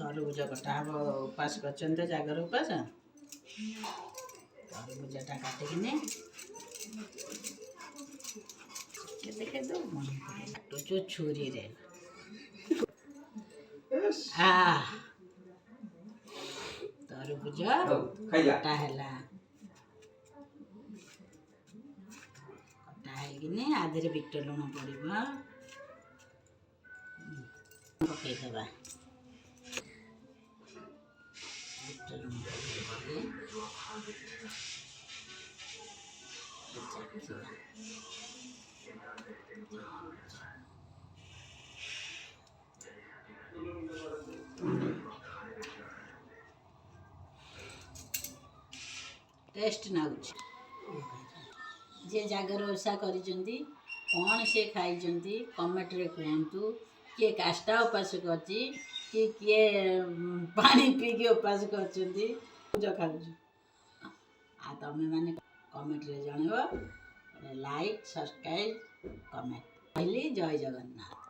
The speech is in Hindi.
तरबुज कटा हम उपास कर जागर उपास तरबुजटा काटिकिने काटुचु छुरी रे तरबुज कटा है कटा है आधे बिट लुण पड़ा पकईदबा बिट लुण टेस्ट नाउच जे जागर ओषा कर कौन से खाई कमेंट रे कहतु किए काष्टा उपास कर किए पानी पीकी उपास कर खाऊ तमें मैंने कमेंट रे जनइब लाइक सब्सक्राइब कमेंट कहली जय जगन्नाथ।